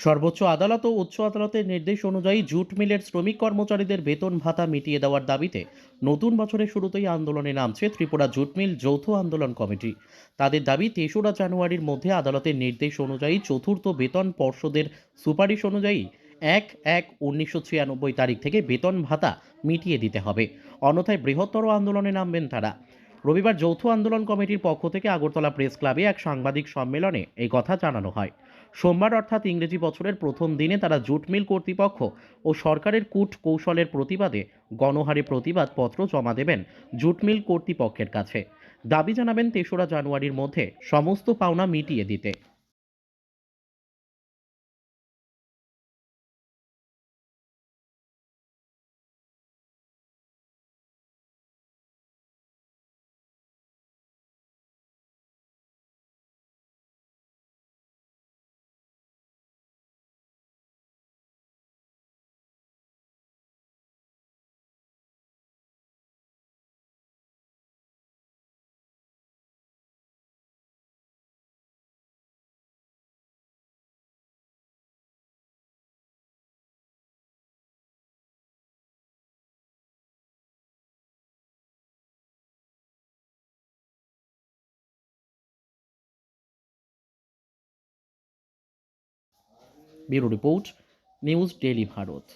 সর্বোচ্চ আদালত ও উচ্চ আদালতের নির্দেশ অনুযায়ী জুট মিলের শ্রমিক কর্মচারীদের বেতন ভাতা মিটিয়ে দেওয়ার দাবিতে নতুন বছরের শুরুতেই আন্দোলনে নামছে ত্রিপুরা জুট মিল যৌথ আন্দোলন কমিটি। তাদের দাবি ৩রা জানুয়ারির মধ্যে আদালতের নির্দেশ অনুযায়ী চতুর্থ বেতন পর্ষদের সুপারিশ অনুযায়ী ১/১/১৯৯৬ তারিখ থেকে বেতন ভাতা মিটিয়ে দিতে হবে, অন্যথায় বৃহত্তর আন্দোলনে নামবেন তারা। রবিবার যৌথ আন্দোলন কমিটির পক্ষ থেকে আগরতলা প্রেস ক্লাবে এক সাংবাদিক সম্মেলনে এই কথা জানানো হয়। সোমবার অর্থাৎ ইংরেজি বছরের প্রথম দিনে তারা জুট মিল কর্তৃপক্ষ ও সরকারের কূট কৌশলের প্রতিবাদে গণহারে প্রতিবাদপত্র জমা দেবেন জুট মিল কর্তৃপক্ষের কাছে। দাবি জানাবেন ৩রা জানুয়ারির মধ্যে সমস্ত পাওনা মিটিয়ে দিতে। Bureau report, news daily Bharat.